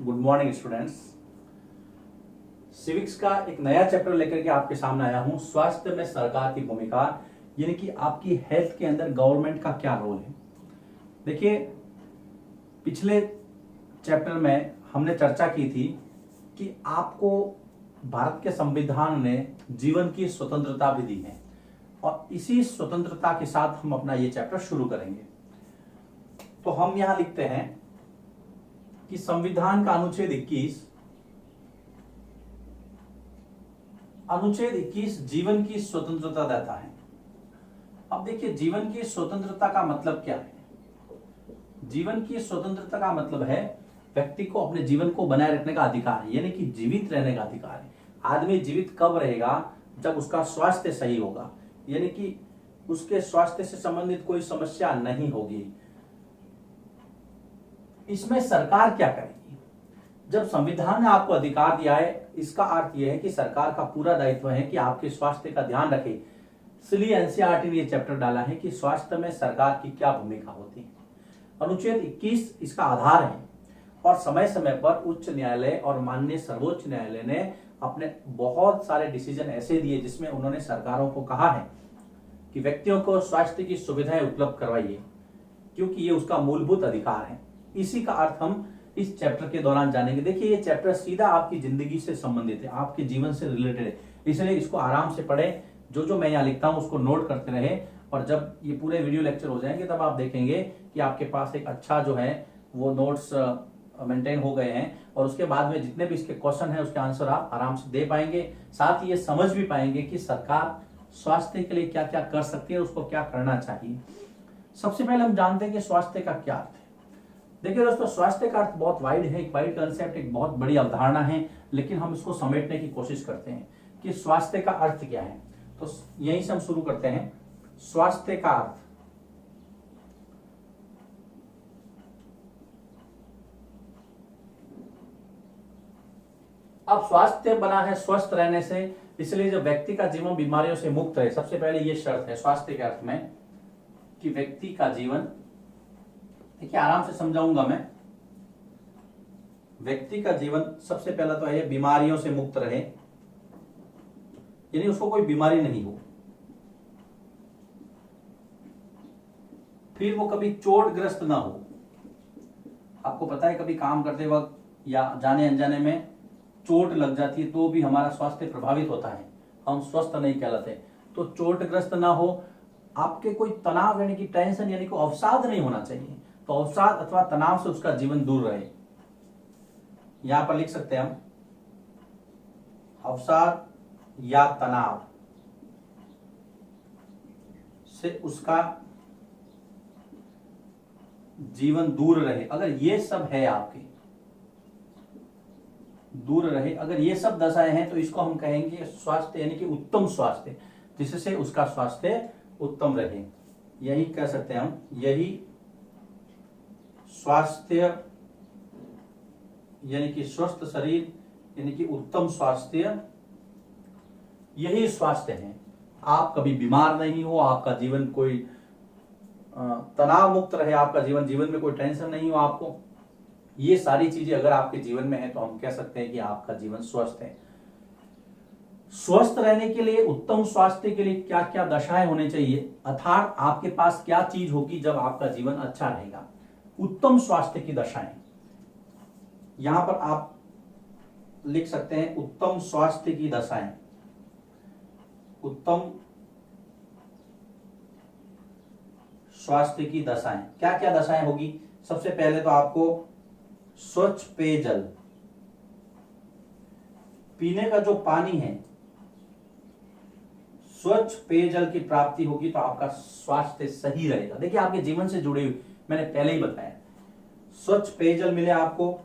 Good morning students. Civics का एक नया चैप्टर लेकर के आपके सामने आया हूं, स्वास्थ्य में सरकार की भूमिका, यानी कि आपकी हेल्थ के अंदर गवर्नमेंट का क्या रोल है। देखिए, पिछले चैप्टर में हमने चर्चा की थी कि आपको भारत के संविधान ने जीवन की स्वतंत्रता भी दी है और इसी स्वतंत्रता के साथ हम अपना ये चैप्टर शुरू करेंगे। तो हम यहां लिखते हैं कि संविधान का अनुच्छेद 21 जीवन की स्वतंत्रता देता है। अब देखिए, जीवन की स्वतंत्रता का मतलब क्या है। जीवन की स्वतंत्रता का मतलब है व्यक्ति को अपने जीवन को बनाए रखने का अधिकार है, यानी कि जीवित रहने का अधिकार है। आदमी जीवित कब रहेगा? जब उसका स्वास्थ्य सही होगा, यानी कि उसके स्वास्थ्य से संबंधित कोई समस्या नहीं होगी। इसमें सरकार क्या करेगी? जब संविधान ने आपको अधिकार दिया है, इसका अर्थ यह है कि सरकार का पूरा दायित्व है कि आपके स्वास्थ्य का ध्यान रखे। इसलिए एनसीईआरटी ने यह चैप्टर डाला है कि स्वास्थ्य में सरकार की क्या भूमिका होती है। अनुच्छेद 21 इसका आधार है और समय समय पर उच्च न्यायालय और माननीय सर्वोच्च न्यायालय ने अपने बहुत सारे डिसीजन ऐसे दिए जिसमें उन्होंने सरकारों को कहा है कि व्यक्तियों को स्वास्थ्य की सुविधाएं उपलब्ध करवाइए, क्योंकि ये उसका मूलभूत अधिकार है। इसी का अर्थ हम इस चैप्टर के दौरान जानेंगे। देखिए, ये चैप्टर सीधा आपकी जिंदगी से संबंधित है, आपके जीवन से रिलेटेड है, इसलिए इसको आराम से पढ़ें। जो मैं यहाँ लिखता हूँ उसको नोट करते रहे और जब ये पूरे वीडियो लेक्चर हो जाएंगे तब आप देखेंगे कि आपके पास एक अच्छा जो है वो नोट्स मेंटेन हो गए हैं और उसके बाद में जितने भी इसके क्वेश्चन है उसके आंसर आप आराम से दे पाएंगे। साथ ही ये समझ भी पाएंगे कि सरकार स्वास्थ्य के लिए क्या क्या कर सकती है, उसको क्या करना चाहिए। सबसे पहले हम जानते हैं कि स्वास्थ्य का क्या अर्थ है। देखिए दोस्तों, स्वास्थ्य का अर्थ बहुत वाइड है, एक वाइड कंसेप्ट, एक बहुत बड़ी अवधारणा है, लेकिन हम इसको समेटने की कोशिश करते हैं कि स्वास्थ्य का अर्थ क्या है। तो यहीं से हम शुरू करते हैं। स्वास्थ्य का अर्थ, अब स्वास्थ्य बना है स्वस्थ रहने से, इसलिए जब व्यक्ति का जीवन बीमारियों से मुक्त है, सबसे पहले यह शर्त है स्वास्थ्य के अर्थ में कि व्यक्ति का जीवन, देखिए आराम से समझाऊंगा मैं, व्यक्ति का जीवन सबसे पहला तो है बीमारियों से मुक्त रहे, यानी उसको कोई बीमारी नहीं हो, फिर वो कभी चोटग्रस्त ना हो। आपको पता है कभी काम करते वक्त या जाने अनजाने में चोट लग जाती है तो भी हमारा स्वास्थ्य प्रभावित होता है, हम स्वस्थ नहीं कहलाते। तो चोटग्रस्त ना हो, आपके कोई तनाव यानी कि टेंशन यानी कि अवसाद नहीं होना चाहिए, तो अवसाद अथवा तनाव से उसका जीवन दूर रहे। यहां पर लिख सकते हैं हम, अवसाद या तनाव से उसका जीवन दूर रहे। अगर ये सब है आपके, दूर रहे, अगर ये सब दशाएं हैं तो इसको हम कहेंगे स्वास्थ्य, यानी कि उत्तम स्वास्थ्य, जिससे उसका स्वास्थ्य उत्तम रहे। यही कह सकते हैं हम, यही स्वास्थ्य यानी कि स्वस्थ शरीर, यानी कि उत्तम स्वास्थ्य, यही स्वास्थ्य है। आप कभी बीमार नहीं हो, आपका जीवन कोई तनाव मुक्त रहे, आपका जीवन में कोई टेंशन नहीं हो आपको, ये सारी चीजें अगर आपके जीवन में है तो हम कह सकते हैं कि आपका जीवन स्वस्थ है। स्वस्थ रहने के लिए, उत्तम स्वास्थ्य के लिए क्या क्या दशाएं होनी चाहिए, अर्थात आपके पास क्या चीज होगी जब आपका जीवन अच्छा रहेगा। उत्तम स्वास्थ्य की दशाएं, यहां पर आप लिख सकते हैं उत्तम स्वास्थ्य की दशाएं। उत्तम स्वास्थ्य की दशाएं, क्या क्या दशाएं होगी? सबसे पहले तो आपको स्वच्छ पेयजल, पीने का जो पानी है, स्वच्छ पेयजल की प्राप्ति होगी तो आपका स्वास्थ्य सही रहेगा। देखिए, आपके जीवन से जुड़े हुए, मैंने पहले ही बताया, स्वच्छ पेयजल मिले आपको,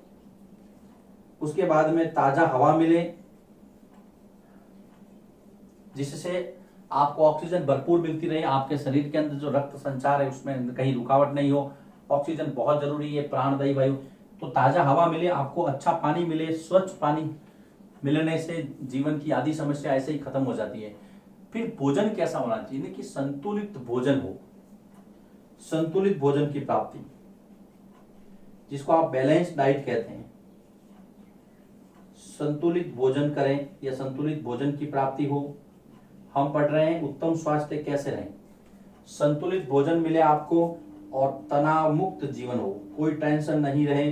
उसके बाद में ताजा हवा मिले जिससे आपको ऑक्सीजन भरपूर मिलती रहे, आपके शरीर के अंदर जो रक्त संचार है उसमें कहीं रुकावट नहीं हो। ऑक्सीजन बहुत जरूरी है, प्राणदायी वायु। तो ताजा हवा मिले आपको, अच्छा पानी मिले, स्वच्छ पानी मिलने से जीवन की आधी समस्या ऐसे ही खत्म हो जाती है। फिर भोजन कैसा होना चाहिए कि संतुलित भोजन हो, संतुलित भोजन की प्राप्ति, जिसको आप बैलेंस डाइट कहते हैं। संतुलित भोजन करें या संतुलित भोजन की प्राप्ति हो। हम पढ़ रहे हैं उत्तम स्वास्थ्य कैसे रहें, संतुलित भोजन मिले आपको और तनाव मुक्त जीवन हो, कोई टेंशन नहीं रहे।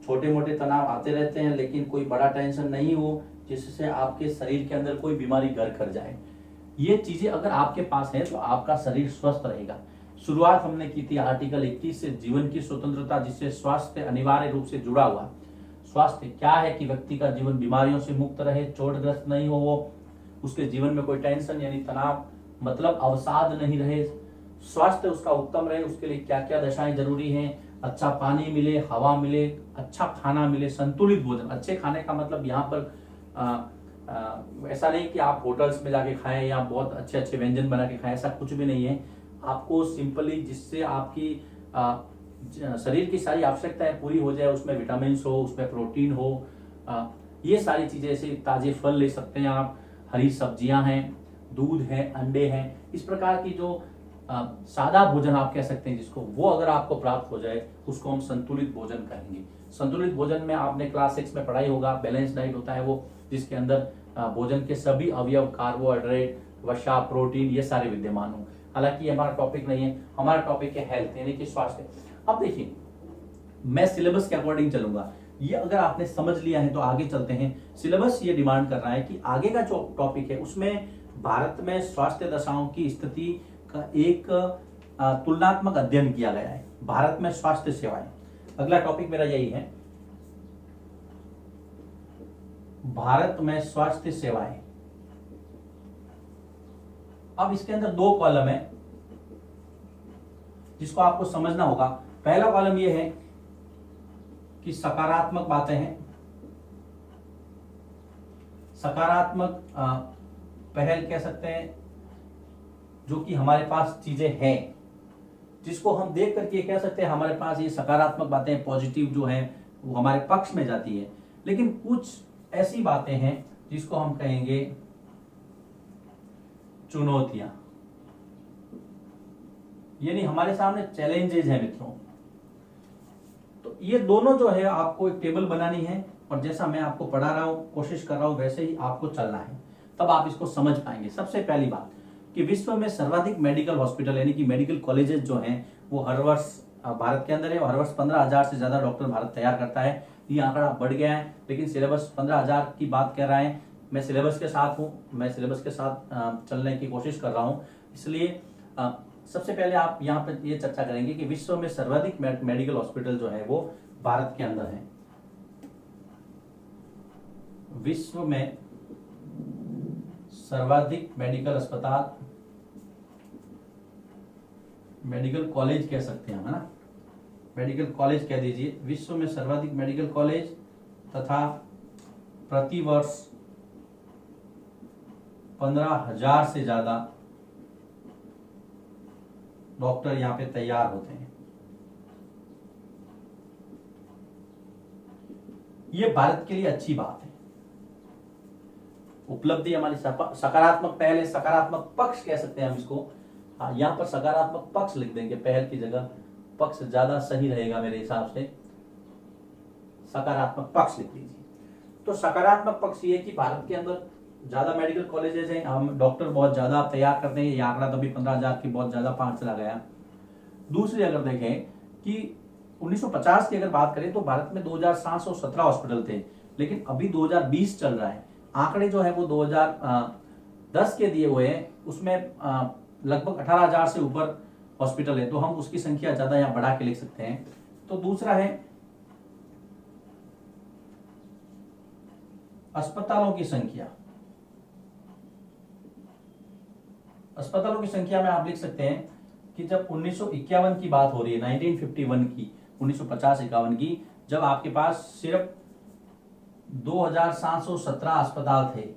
छोटे मोटे तनाव आते रहते हैं लेकिन कोई बड़ा टेंशन नहीं हो जिससे आपके शरीर के अंदर कोई बीमारी घर कर जाए। ये चीजें अगर आपके पास है तो आपका शरीर स्वस्थ रहेगा। शुरुआत हमने की थी आर्टिकल 21 से, जीवन की स्वतंत्रता, जिससे स्वास्थ्य अनिवार्य रूप से जुड़ा हुआ। स्वास्थ्य क्या है कि व्यक्ति का जीवन बीमारियों से मुक्त रहे, चोटग्रस्त नहीं हो वो, उसके जीवन में कोई टेंशन यानी तनाव मतलब अवसाद नहीं रहे, स्वास्थ्य उसका उत्तम रहे। उसके लिए क्या क्या दशाएं जरूरी हैं, अच्छा पानी मिले, हवा मिले, अच्छा खाना मिले, संतुलित भोजन। अच्छे खाने का मतलब यहाँ पर ऐसा नहीं कि आप होटल्स में जाके खाएं या बहुत अच्छे अच्छे व्यंजन बना के खाएं, ऐसा कुछ भी नहीं है। आपको सिंपली जिससे आपकी शरीर की सारी आवश्यकताएं पूरी हो जाए, उसमें विटामिन हो, उसमें प्रोटीन हो, ये सारी चीजें, जैसे ताजे फल ले सकते हैं आप, हरी सब्जियां हैं, दूध है, अंडे हैं, इस प्रकार की जो सादा भोजन आप कह सकते हैं जिसको, वो अगर आपको प्राप्त हो जाए उसको हम संतुलित भोजन कहेंगे। संतुलित भोजन में आपने क्लास 6 में पढ़ाई होगा, बैलेंस डाइट होता है वो, जिसके अंदर भोजन के सभी अवयव, कार्बोहाइड्रेट, वसा, प्रोटीन, ये सारे विद्यमान हो। हालांकि ये हमारा टॉपिक नहीं है, हमारा टॉपिक है हेल्थ यानी कि स्वास्थ्य। अब देखिए, मैं सिलेबस के अकॉर्डिंग चलूंगा, ये अगर आपने समझ लिया है तो आगे चलते हैं। सिलेबस ये डिमांड कर रहा है कि आगे का जो टॉपिक है उसमें भारत में स्वास्थ्य दशाओं की स्थिति का एक तुलनात्मक अध्ययन किया गया है, भारत में स्वास्थ्य सेवाएं। अगला टॉपिक मेरा यही है, भारत में स्वास्थ्य सेवाएं। अब इसके अंदर 2 कॉलम है जिसको आपको समझना होगा। पहला कॉलम यह है कि सकारात्मक बातें हैं, सकारात्मक पहल कह सकते हैं, जो कि हमारे पास चीजें हैं जिसको हम देख करके कह सकते हैं हमारे पास ये सकारात्मक बातें, पॉजिटिव जो है वो हमारे पक्ष में जाती है। लेकिन कुछ ऐसी बातें हैं जिसको हम कहेंगे चुनौतियां, यानी हमारे सामने चैलेंजेस हैं मित्रों। तो ये दोनों जो है आपको एक टेबल बनानी है और जैसा मैं आपको पढ़ा रहा हूं, कोशिश कर रहा हूं, वैसे ही आपको चलना है, तब आप इसको समझ पाएंगे। सबसे पहली बात कि विश्व में सर्वाधिक मेडिकल हॉस्पिटल यानी कि मेडिकल कॉलेजेस जो हैं वो हर वर्ष भारत के अंदर है, और हर वर्ष 15,000 से ज्यादा डॉक्टर भारत तैयार करता है। ये आंकड़ा बढ़ गया है, लेकिन सिलेबस 15,000 की बात कर रहा है। मैं सिलेबस के साथ हूं, मैं सिलेबस के साथ चलने की कोशिश कर रहा हूं। इसलिए सबसे पहले आप यहाँ पे ये चर्चा करेंगे कि विश्व में सर्वाधिक मेडिकल हॉस्पिटल जो है वो भारत के अंदर है। विश्व में सर्वाधिक मेडिकल अस्पताल, मेडिकल कॉलेज कह सकते हैं हम, है ना, मेडिकल कॉलेज कह दीजिए। विश्व में सर्वाधिक मेडिकल कॉलेज तथा प्रति वर्ष 15,000 से ज्यादा डॉक्टर यहाँ पे तैयार होते हैं। ये भारत के लिए अच्छी बात है, उपलब्धि हमारी सकारात्मक पहल है, सकारात्मक पक्ष कह सकते हैं हम इसको। हाँ, यहाँ पर सकारात्मक पक्ष लिख देंगे, पहल की जगह पक्ष ज्यादा सही रहेगा मेरे हिसाब से, सकारात्मक पक्ष लिख लीजिए। तो सकारात्मक पक्ष ये कि भारत के अंदर ज्यादा मेडिकल कॉलेजेस हैं, हम डॉक्टर बहुत ज्यादा तैयार करते हैं। ये आंकड़ा तो अभी 15,000 की बहुत ज्यादा पार चला गया। दूसरी अगर देखें कि 1950 की अगर बात करें तो भारत में 2,717 हॉस्पिटल थे, लेकिन अभी 2020 चल रहा है। आंकड़े जो है वो 2010 के दिए हुए हैं, उसमें लगभग 18,000 से ऊपर हॉस्पिटल है, तो हम उसकी संख्या ज्यादा यहाँ बढ़ा के लिख सकते हैं। तो दूसरा है अस्पतालों की संख्या। अस्पतालों की संख्या में आप लिख सकते हैं कि जब 1951 की बात हो रही है, 1951 की, 1950-51 की, जब आपके पास सिर्फ 2,717 अस्पताल थे,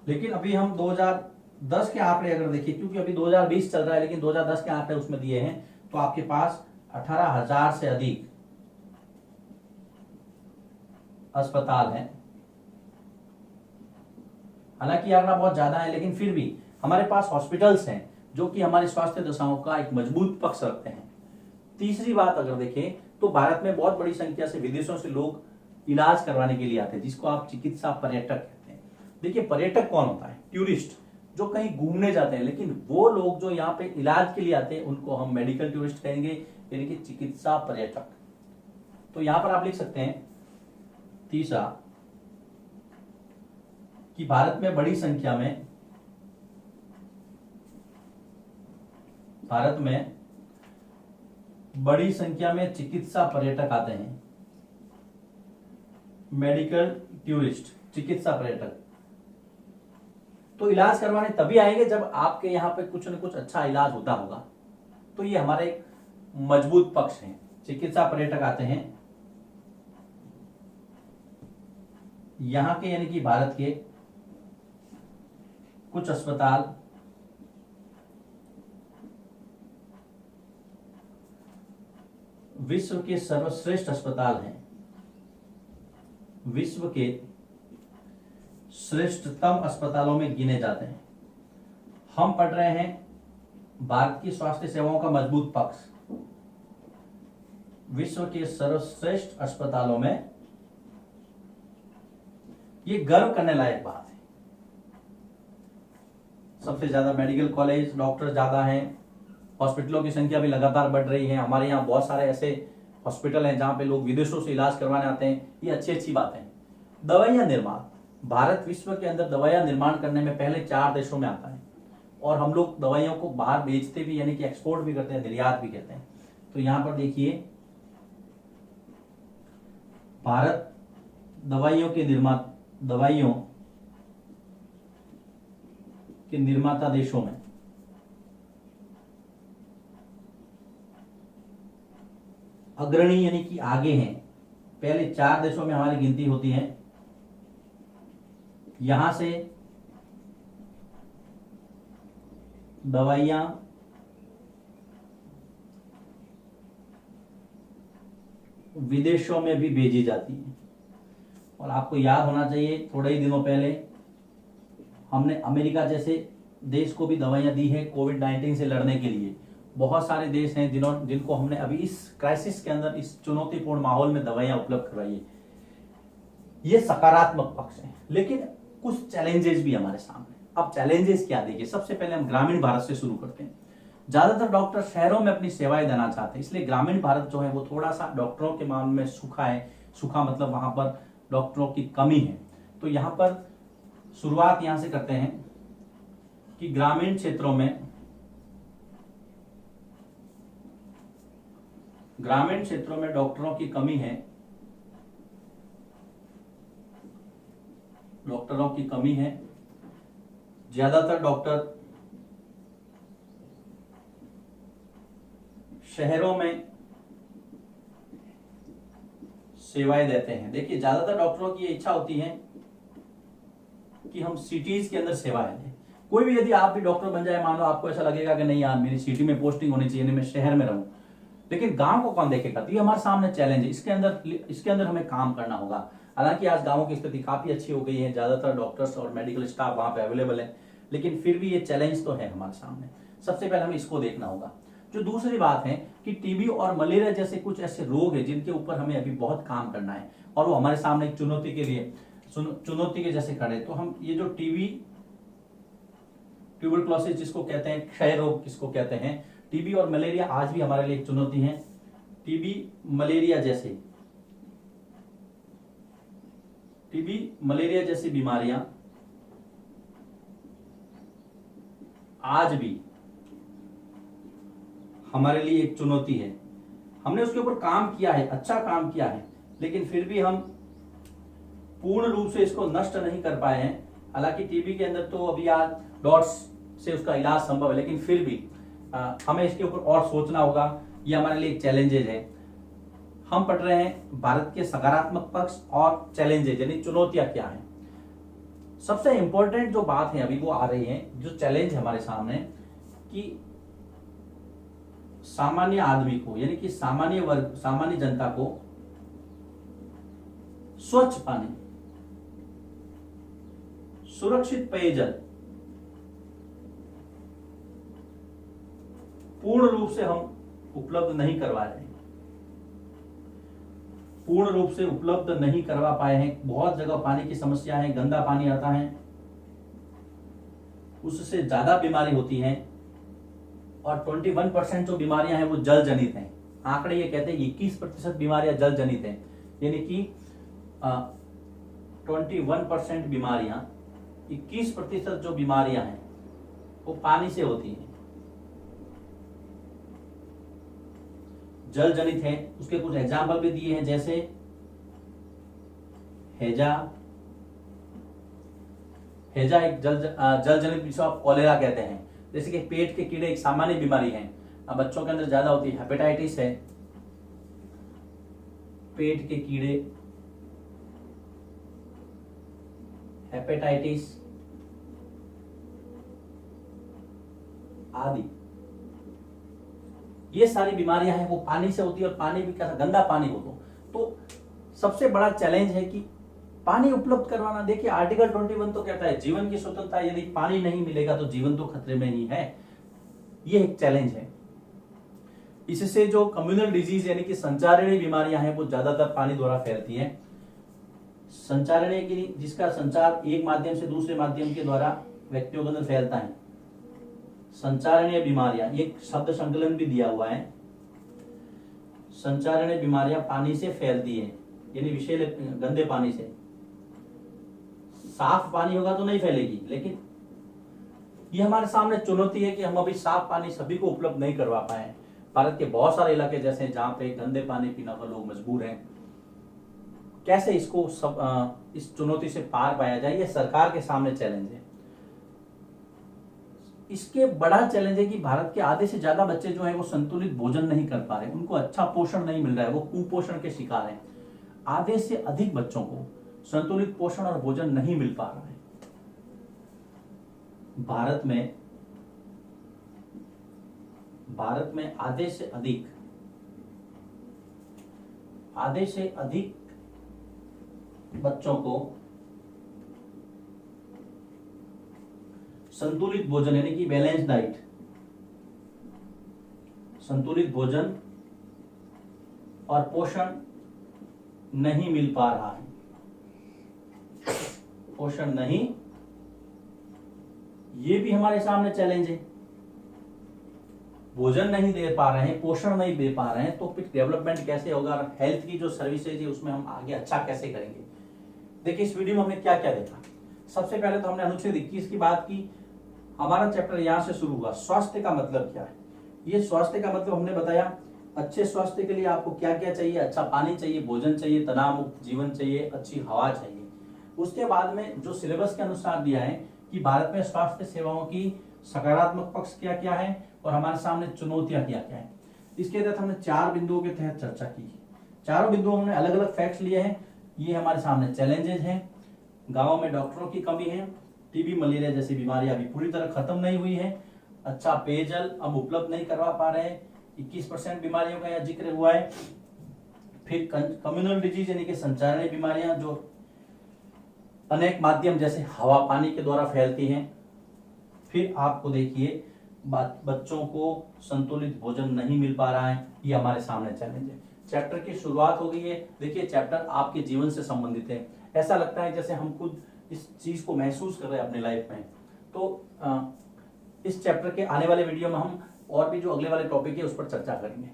लेकिन अभी हम 2010 के आंकड़े अगर देखिए, क्योंकि अभी 2020 चल रहा है लेकिन 2010 के आंकड़े उसमें दिए हैं, तो आपके पास 18,000 से अधिक अस्पताल हैं। हालांकि आंकड़ा बहुत ज्यादा है, लेकिन फिर भी हमारे पास हॉस्पिटल्स हैं जो कि हमारी स्वास्थ्य दशाओं का एक मजबूत पक्ष रखते हैं। तीसरी बात अगर देखें तो भारत में बहुत बड़ी संख्या से विदेशों से लोग इलाज करवाने के लिए आते हैं, जिसको आप चिकित्सा पर्यटक कहते हैं। देखिए पर्यटक कौन होता है? टूरिस्ट, जो कहीं घूमने जाते हैं, लेकिन वो लोग जो यहाँ पे इलाज के लिए आते हैं उनको हम मेडिकल टूरिस्ट कहेंगे, यानी कि चिकित्सा पर्यटक। तो यहां पर आप लिख सकते हैं तीसरा कि भारत में बड़ी संख्या में चिकित्सा पर्यटक आते हैं, मेडिकल टूरिस्ट, चिकित्सा पर्यटक। तो इलाज करवाने तभी आएंगे जब आपके यहाँ पे कुछ न कुछ अच्छा इलाज होता होगा। तो ये हमारा एक मजबूत पक्ष है। चिकित्सा पर्यटक आते हैं यहाँ के, यानी कि भारत के कुछ अस्पताल विश्व के सर्वश्रेष्ठ अस्पताल हैं, विश्व के श्रेष्ठतम अस्पतालों में गिने जाते हैं। हम पढ़ रहे हैं भारत की स्वास्थ्य सेवाओं का मजबूत पक्ष, विश्व के सर्वश्रेष्ठ अस्पतालों में। ये गर्व करने लायक बात है। सबसे ज्यादा मेडिकल कॉलेज, डॉक्टर ज्यादा हैं, हॉस्पिटलों की संख्या भी लगातार बढ़ रही है। हमारे यहाँ बहुत सारे ऐसे हॉस्पिटल हैं जहां पे लोग विदेशों से इलाज करवाने आते हैं। ये अच्छी बात है। दवाइयां निर्माण, भारत विश्व के अंदर दवाइयां निर्माण करने में पहले 4 देशों में आता है, और हम लोग दवाइयों को बाहर बेचते भी, यानी कि एक्सपोर्ट भी करते हैं, निर्यात भी कहते हैं। तो यहां पर देखिए भारत दवाइयों के निर्माता देशों में अग्रणी, यानी कि आगे हैं। पहले 4 देशों में हमारी गिनती होती है। यहां से दवाइयां विदेशों में भी भेजी जाती हैं। और आपको याद होना चाहिए थोड़े ही दिनों पहले हमने अमेरिका जैसे देश को भी दवाइयां दी है कोविड-19 से लड़ने के लिए। बहुत सारे देश हैं जिनको हमने अभी इस क्राइसिस के अंदर, इस चुनौतीपूर्ण माहौल में दवाइयां उपलब्ध करवाई है। ये सकारात्मक पक्ष है, लेकिन कुछ चैलेंजेस भी हमारे सामने। अब चैलेंजेस क्या? देखिए सबसे पहले हम ग्रामीण भारत से शुरू करते हैं। ज्यादातर डॉक्टर शहरों में अपनी सेवाएं देना चाहते हैं, इसलिए ग्रामीण भारत जो है वो थोड़ा सा डॉक्टरों के मामले में सूखा है। सूखा मतलब वहां पर डॉक्टरों की कमी है। तो यहां पर शुरुआत यहां से करते हैं कि ग्रामीण क्षेत्रों में डॉक्टरों की कमी है। ज्यादातर डॉक्टर शहरों में सेवाएं देते हैं। देखिए ज्यादातर डॉक्टरों की इच्छा होती है कि हम सिटीज के अंदर सेवाएं दें। कोई भी, यदि आप भी डॉक्टर बन जाए, मान लो आपको ऐसा लगेगा कि नहीं यार मेरी सिटी में पोस्टिंग होनी चाहिए, मैं शहर में रहूं, लेकिन गांव को कौन देखेगा? तो ये हमारे सामने चैलेंज है। इसके अंदर हमें काम करना होगा। हालांकि आज गांवों की स्थिति काफी अच्छी हो गई है, ज्यादातर डॉक्टर्स और मेडिकल स्टाफ वहां पे अवेलेबल है, लेकिन फिर भी ये चैलेंज तो है हमारे सामने। सबसे पहले हमें इसको देखना होगा। जो दूसरी बात है कि टीबी और मलेरिया जैसे कुछ ऐसे रोग है जिनके ऊपर हमें अभी बहुत काम करना है, और वो हमारे सामने एक चुनौती के जैसे खड़े। तो हम ये जो टीबी, ट्यूबरक्लोसिस जिसको कहते हैं, क्षय रोग किसको कहते हैं, टीबी और मलेरिया आज भी हमारे लिए एक चुनौती है। टीबी मलेरिया जैसी बीमारियां आज भी हमारे लिए एक चुनौती है। हमने उसके ऊपर काम किया है, अच्छा काम किया है, लेकिन फिर भी हम पूर्ण रूप से इसको नष्ट नहीं कर पाए हैं। हालांकि टीबी के अंदर तो अभी आज डॉट्स से उसका इलाज संभव है, लेकिन फिर भी हमें इसके ऊपर और सोचना होगा। ये हमारे लिए एक चैलेंजेज है। हम पढ़ रहे हैं भारत के सकारात्मक पक्ष और चैलेंजेज, यानी चुनौतियां क्या हैं। सबसे इंपॉर्टेंट जो बात है अभी वो आ रही है, जो चैलेंज है हमारे सामने, कि सामान्य आदमी को, यानी कि सामान्य जनता को स्वच्छ पानी, सुरक्षित पेयजल पूर्ण रूप से हम उपलब्ध नहीं करवा रहे हैं, पूर्ण रूप से उपलब्ध नहीं करवा पाए हैं। बहुत जगह पानी की समस्या है, गंदा पानी आता है, उससे ज्यादा बीमारी होती है। और 21% जो बीमारियां हैं वो जल जनित हैं। आंकड़े ये कहते हैं 21% बीमारियां जल जनित हैं, यानी कि 21% बीमारियां, 21% जो बीमारियां हैं वो पानी से होती हैं, जल जनित है। उसके कुछ एग्जाम्पल भी दिए हैं, जैसे हैजा, हैजा एक जल जनित जिसे आप कॉलेरा कहते हैं। जैसे कि पेट के कीड़े एक सामान्य बीमारी है, अब बच्चों के अंदर ज्यादा होती है। हेपेटाइटिस है, पेट के कीड़े, हेपेटाइटिस आदि, ये सारी बीमारियां हैं वो पानी से होती है। और पानी भी कैसा, गंदा पानी हो तो सबसे बड़ा चैलेंज है कि पानी उपलब्ध करवाना। देखिए आर्टिकल 21 तो कहता है जीवन की स्वतंत्रता, यदि पानी नहीं मिलेगा तो जीवन तो खतरे में ही है। ये एक चैलेंज है। इससे जो कम्युनल डिजीज यानी कि संचारणीय बीमारियां हैं वो ज्यादातर पानी द्वारा फैलती हैं। संचारणीय की जिसका संचार एक माध्यम से दूसरे माध्यम के द्वारा व्यक्तियों के अंदर फैलता है। संचारणीय बीमारियां, एक शब्द संकलन भी दिया हुआ है। संचारणीय बीमारियां पानी से फैलती हैं, यानी विषैले गंदे पानी से। साफ पानी होगा तो नहीं फैलेगी, लेकिन ये हमारे सामने चुनौती है कि हम अभी साफ पानी सभी को उपलब्ध नहीं करवा पाए। भारत के बहुत सारे इलाके जैसे जहां पे गंदे पानी पीना पर लोग मजबूर हैं। कैसे इसको इस चुनौती से पार पाया जाए, ये सरकार के सामने चैलेंज है। इसके बड़ा चैलेंज है कि भारत के आधे से ज्यादा बच्चे जो है वो संतुलित भोजन नहीं कर पा रहे, उनको अच्छा पोषण नहीं मिल रहा है, वो कुपोषण के शिकार हैं। आधे से अधिक बच्चों को संतुलित पोषण और भोजन नहीं मिल पा रहा है। भारत में आधे से अधिक बच्चों को संतुलित भोजन यानी कि बैलेंस डाइट, संतुलित भोजन और पोषण नहीं मिल पा रहा है। पोषण नहीं, ये भी हमारे सामने चैलेंज है। भोजन नहीं दे पा रहे हैं, पोषण नहीं दे पा रहे हैं, तो फिर डेवलपमेंट कैसे होगा? हेल्थ की जो सर्विसेज है उसमें हम आगे अच्छा कैसे करेंगे? देखिए इस वीडियो में हमने क्या क्या देखा। सबसे पहले तो हमने अनुच्छेद 21 की बात की। हमारा चैप्टर यहां से शुरू हुआ। स्वास्थ्य का मतलब क्या है? ये स्वास्थ्य का मतलब हमने बताया, अच्छे स्वास्थ्य के लिए आपको क्या क्या चाहिए? अच्छा पानी चाहिए, भोजन चाहिए, तनाव मुक्त जीवन चाहिए, अच्छी हवा चाहिए। उसके बाद में जो सिलेबस के अनुसार दिया है कि भारत में स्वास्थ्य सेवाओं की सकारात्मक पक्ष क्या क्या है और हमारे सामने चुनौतियां क्या क्या है। इसके तहत हमने 4 बिंदुओं के तहत चर्चा की। चारों बिंदुओं हमने अलग अलग फैक्ट्स लिए हैं। ये हमारे सामने चैलेंजेस हैं। गाँव में डॉक्टरों की कमी है, टीबी मलेरिया जैसी बीमारियां अभी पूरी तरह खत्म नहीं हुई है, अच्छा पेयजल अब उपलब्ध नहीं करवा पा रहे हैं, 21% बीमारियों का यह जिक्र हुआ है। फिर कम्युनल डिजीज यानी कि संचारणीय बीमारियां जो अनेक माध्यम जैसे हवा पानी के द्वारा फैलती हैं। फिर आपको देखिए बच्चों को संतुलित भोजन नहीं मिल पा रहा है, ये हमारे सामने चैलेंज है। चैप्टर की शुरुआत हो गई है। देखिए चैप्टर आपके जीवन से संबंधित है। ऐसा लगता है जैसे हम खुद इस चीज को महसूस कर रहे हैं अपने लाइफ में। तो इस चैप्टर के आने वाले वीडियो में हम और भी जो अगले वाले टॉपिक है उस पर चर्चा करेंगे।